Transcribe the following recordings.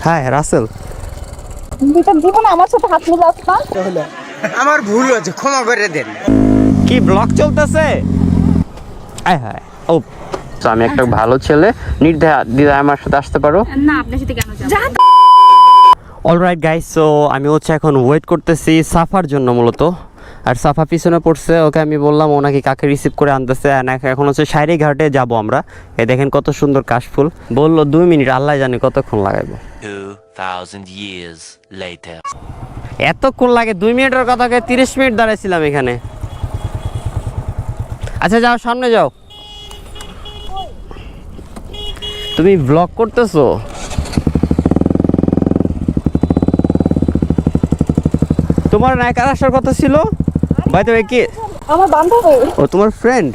High Rasel, দুইটা জীবন আমার সাথে হাত মিলাস না। আমার ভুল হয়েছে, ক্ষমা করে দেন। কি ব্লগ চলতেছে? আয় হায় ও, তো আমি একটা ভালো ছেলে, নির্দ্বিধায় আমার সাথে আসতে পারো। না আপনার সাথে কেন যাব? অলরাইট গাইস, সো আমি হচ্ছে এখন ওয়েট করতেছি সাফার জন্য মূলত। আর সাফা পিছনে পড়ছে, ওকে আমি বললাম ও নাকি কাকে রিসিভ করে আনতেছে। এখন হচ্ছে শাইরি ঘাটে যাব আমরা। এই দেখেন কত সুন্দর কাশফুল। বললো 2 মিনিট, আল্লাহ জানে কতক্ষণ লাগাবো। 2000 years later. এতক্ষণ লাগে? 2 মিনিটের কথাকে 30 মিনিট দাঁড়াইছিলাম এখানে। আচ্ছা যাও, সামনে যাও। তুমি ব্লগ করতেছো? তোমার নায়িকার আসার কথা ছিল ভাই, তবে কি আমার বান্ধবী। ও তোমার ফ্রেন্ড?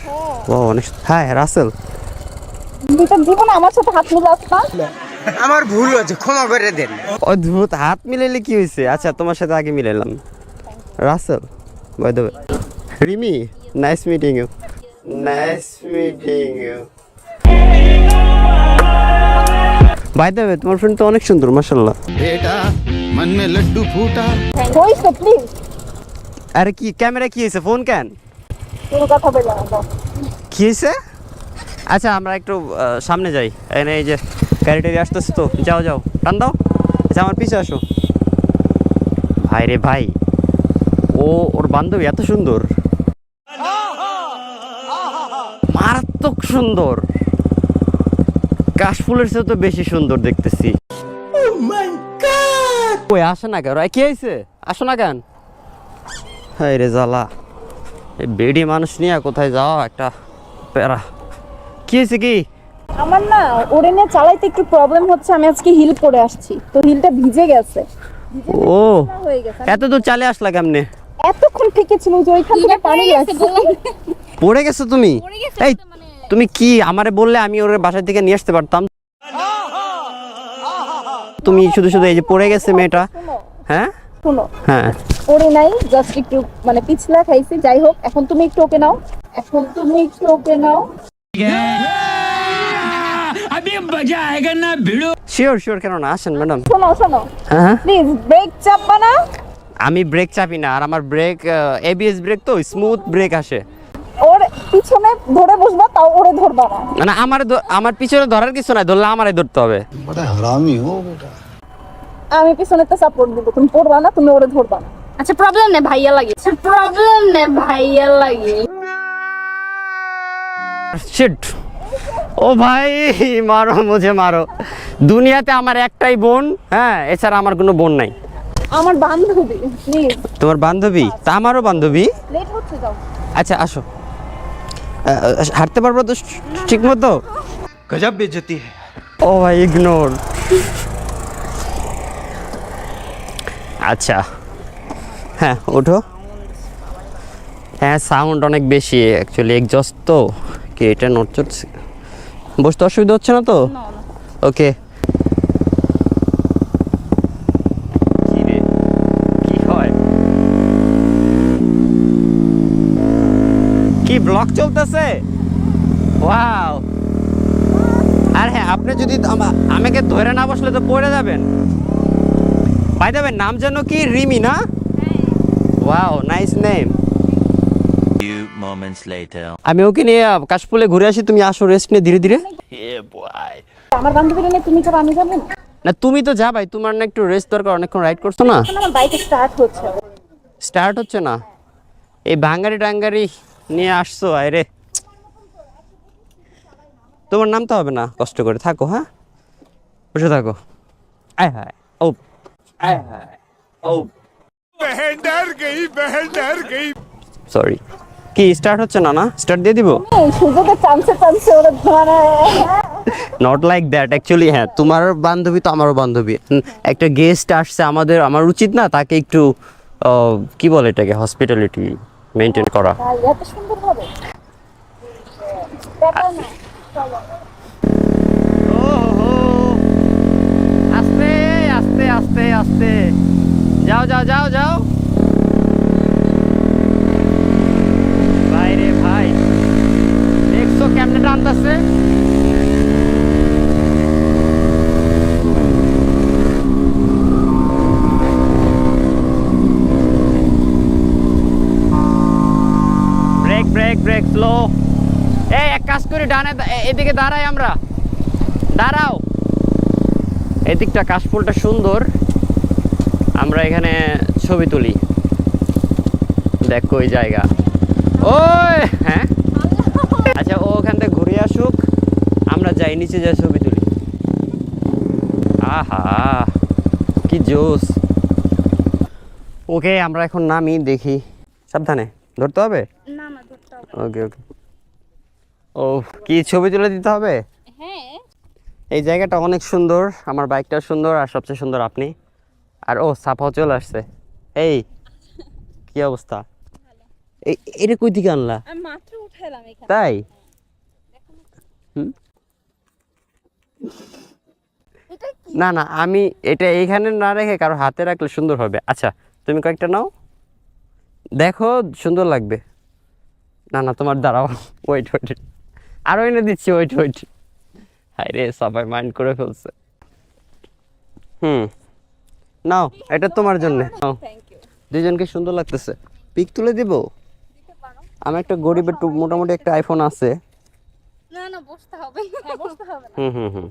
ও অনেক। হাই রাসেল, দুইটা জীবন আমার সাথে হাত মিলাস না। আমার ভুল হয়েছে, ক্ষমা করে দেন। অদ্ভুত, হাত মিলাইলে কি হয়েছে? আচ্ছা তোমার সাথে আগে মিলাইলাম। Rasel by the way, Rimi, nice meeting you. Nice meeting you. By the way, তোমার ফ্রেন্ড তো অনেক সুন্দর মাশাআল্লাহ। बेटा मन में लड्डू फूटा। হইছে প্লিজ, আরে কি ক্যামেরা কি হয়েছে? ফোন কেন? কোনো কথা বললাম না। কি হয়েছে? আচ্ছা আমরা একটু সামনে যাই। এখানে এই যে গাড়িটারি আসতেছে, তো যাও যাও, টান দাও। আচ্ছা আমার পিছে আসো। ভাই রে ভাই, ওর বান্ধবী এত সুন্দর, মারাত্মক সুন্দর। কাশফুলের চেয়ে তো বেশি সুন্দর দেখতেছি। ওই আসে না কেন? কি হয়েছে? আসো না কেন? হাই রে জ্বালা, এই বেডি মানুষ নিয়ে কোথায় যাওয়া একটা প্যারা। কি হয়েছে কি? আমার না ওরে নিয়ে চালাইতে একটু প্রবলেম হচ্ছে। আমি আজকে হিল পরে আসছি, তো হিলটা ভিজে গেছে। ও হয়ে গেছে। এত দূর চালে আসলা কেমনে? এতক্ষণ থেকে ছিল যে ওইখান থেকে পানি আসছে। পড়ে গেছো তুমি? এই তুমি কি আমারে বললে আমি ওর বাসা থেকে নিয়ে আসতে পারতাম। তুমি শুধু শুধু এই যে পড়ে গেছে মেয়েটা। হ্যাঁ শোনো, হ্যাঁ, পরে নাই, জাস্ট একটু মানে পিছলা খাইছি। যাই হোক, এখন তুমি একটু ওকে নাও। এখন তুমি একটু ওকে নাও। শিওর শিওর, কেন না, আসেন ম্যাডাম। শোনো শোনো, হ্যাঁ প্লিজ ব্রেক চাপবা না। আমি ব্রেক চাপি না, আর আমার ব্রেক এবিএস ব্রেক, তো স্মুথ ব্রেক আসে। ওর পিছনে ধরে বসবা, তাও ওরে ধরবা না। মানে আমার পিছনে ধরার কিছু নাই, ধরলে আমারে ধরতে হবে। बड़ा हरामी हो बेटा। আমি পিছনেতে সাপোর্ট দিব, তুমি পড়বা না, তুমি ওরে ধরবা না। আচ্ছা প্রবলেম নেই, ভাইয়া লাগে। প্রবলেম নেই, ভাইয়া লাগে। শিট, ও ভাই মারো মুঝে মারো। দুনিয়াতে আমার একটাই বোন, হ্যাঁ, এছাড়া আমার কোনো বোন নাই। আমার বান্ধবী, প্লিজ। তোমার বান্ধবী? তা আমারও বান্ধবী। লেট হচ্ছে, যাও। আচ্ছা আসো। হাঁটতে পারবো তো ঠিক মতো? गजब बेइज्जती है। ও ভাই ইগনোর। আচ্ছা হ্যাঁ ওঠো। হ্যাঁ সাউন্ড অনেক বেশি অ্যাকচুয়ালি, এক্সজস্ট তো। কি এটা নোট চলছে? বসতে অসুবিধা হচ্ছে না তো? ওকে। কি রে, কি হয়? কি ব্লগ চলতেছে? ওয়াও। আর হ্যাঁ, আপনি যদি আমাকে ধরে না বসলে তো পড়ে যাবেন। ভাই দেবেন, নাম যেন কি? রিমি না? Wow, nice name. Few moments later. আমি ওকে নিয়ে কাশফুলে ঘুরে আসি, তুমি আসো রেস্ট নিয়ে ধীরে ধীরে। আমার বান্ধবী নিয়ে তুমি যাবে, আমি যাবো না। না তুমি তো যা ভাই, তোমার না একটু রেস্ট দরকার, অনেকক্ষণ রাইড করছো না। এখন আমার বাইক স্টার্ট হচ্ছে। স্টার্ট হচ্ছে না? এই ভাঙ্গারি টাঙ্গারি নিয়ে আসছো, আরে তোমার নামতে হবে না, কষ্ট করে থাকো। হ্যাঁ বসে থাকো। আয় হায় ও, আয় হায় ও, बहन डर गई। সরি। কি স্টার্ট হচ্ছে না? না স্টার্ট দিয়ে দিব? এই সুযোগে চান্সে চান্সে ওরে মানে নট লাইক দ্যাট অ্যাকচুয়ালি। হ্যাঁ তোমার বান্ধবী তো আমারও বান্ধবী। একটা গেস্ট আসছে, আমার উচিত না তাকে একটু কি বলে এটাকে, হসপিটালিটি মেনটেন করা। এত সুন্দর হবে। ব্যাপার না, চলো। আস্তে আস্তে আস্তে আস্তে, যাও যাও যাও যাও। ভাই রে ভাই, দেখছো কেমনে টানতেছে? স্লো। এই এক কাজ করি, ডানে এদিকে দাঁড়াই আমরা, দাঁড়াও। এদিকটা কাশফুলটা সুন্দর, আমরা এখানে ছবি তুলি। দেখো ওই জায়গা, ওই হ্যাঁ আচ্ছা, ও ওখান থেকে ঘুরে আসুক, আমরা যাই নিচে যাই ছবি তুলি। আহা কি জোস। ওকে আমরা এখন নামি, দেখি। সাবধানে ধরতে হবে। না না ধরতে হবে। ওকে ওকে। ও কি ছবি তুলে দিতে হবে? হ্যাঁ এই জায়গাটা অনেক সুন্দর, আমার বাইকটা সুন্দর, আর সবচেয়ে সুন্দর আপনি। আর ও সাফাও চলে আসছে। এই কি অবস্থা? এটা কই থেকে আনলা? আমি মাত্র উঠাইলাম এখানে। তাই? হুম? এটা কি? না না, আমি এটা এইখানে না রেখে কারো হাতে রাখলে সুন্দর হবে। আচ্ছা তুমি কয়েকটা নাও, দেখো সুন্দর লাগবে। না না তোমার দাঁড়াও, ওয়েট ওয়েট, আরো এনে দিচ্ছি, ওয়েট ওয়েট। হাই রে, সবাই মাইন্ড করে ফেলছে। নাও এটা তোমার জন্য, নাও। Thank you. দুজনকে সুন্দর লাগতেছে। পিক তুলে দিব? আমার একটা গরিবের মোটামুটি একটা আইফোন আছে। না না বসতে হবে। হ্যাঁ বসতে হবে না। হুম।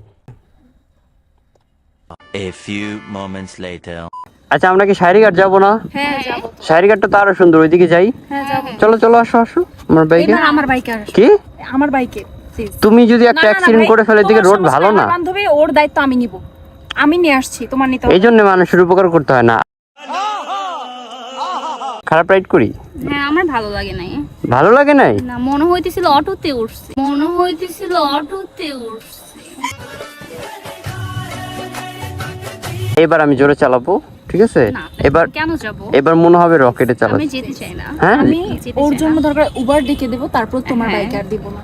A few moments later. আচ্ছা আমরা কি শায়রিঘাট যাবো না? হ্যাঁ যাব। শায়রিঘাটটা তো আরো সুন্দর, ওইদিকে যাই। হ্যাঁ যাব। চলো চলো, আসো আসো আমার বাইকে। এবার আমার বাইকে আস, কি আমার বাইকে প্লিজ। তুমি যদি একটা অ্যাক্সিডেন্ট করে ফেলে, দিকে রোড ভালো না। বান্ধবী, ওর দায়িত্ব আমি নিব, আমি নিয়ে আসছি, তোমার নিতে হবে এই জন্য মানুষের উপকার করতে হয় না। খারাপ রাইড করি? হ্যাঁ আমার ভালো লাগে নাই। ভালো লাগে নাই? না মনে হইতেছিল অটোতে উঠছি, মনে হইতেছিল অটোতে উঠছি। এবার আমি জোরে চালাবো, ঠিক আছে? না এবার কেন যাব? এবার মনে হবে রকেটে আমি চালাচ্ছি। যেতে চাই না। হ্যাঁ আমি যেতে ওর চাই জন্য না। দরকার উবার ডেকে দেবো, তারপর তোমার হ্যাঁ। বাইকে আর দিব না।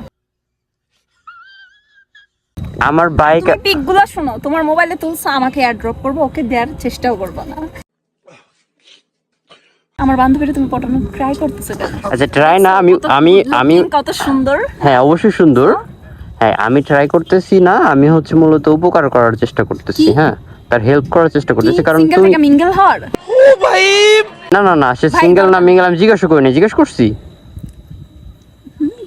আমার বাইক তুমি পিকগুলো শোনো, তোমার মোবাইলে তুলছো, আমাকে এয়ার ড্রপ করবো, ওকে দেওয়ার চেষ্টাও করবো না। আমার বান্ধবীরা তুমি পটানো ট্রাই করতেছো কেন? আচ্ছা ট্রাই না, আমি কত সুন্দর। হ্যাঁ অবশ্যই সুন্দর। হ্যাঁ আমি ট্রাই করতেছি না, আমি হচ্ছে মূলত উপকার করার চেষ্টা করতেছি। হ্যাঁ তার হেল্প করার চেষ্টা করতেছি, কারণ সিঙ্গেল তুমি থেকে মিঙ্গেল হওয়ার। না সে সিঙ্গেল না মিঙ্গেল আমি জিজ্ঞাসা করিনি। জিজ্ঞেস করছি?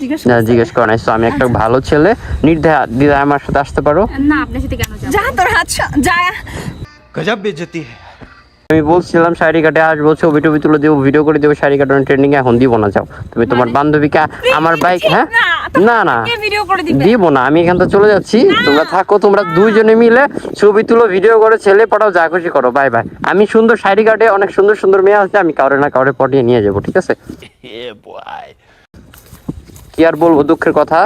জিজ্ঞেস না জিজ্ঞেস করা নাই। So, আমি একটা ভালো ছেলে, নির্দ্বিধায় আমার সাথে আসতে পারো। না আপনার সাথে কেন যাব? যা তোর হাত যা। गजब बेइज्जती है। আমি বলছিলাম শাড়িঘাটে আসবো, ছবি টবি তুলে দেবো, ভিডিও করে দেবো শাড়িঘাট ট্রেন্ডিং, এখন দিব না। যাও তুমি তোমার বান্ধবীকে আমার বাইক। হ্যাঁ না ভিডিও করে দিবে। দিব না, আমি এখান থেকে চলে যাচ্ছি। তোমরা থাকো, তোমরা দুইজনে মিলে ছবি তুলো, ভিডিও করে, ছেলে পাঠাও, যা খুশি করো। Bye bye. আমি সুন্দর শাড়িঘাটে অনেক সুন্দর সুন্দর মেয়ে আছে, আমি কাউরে না কাউরে পটিয়ে নিয়ে যাবো, ঠিক আছে? Yeah, boy. কি আর বলবো, দুঃখের কথা।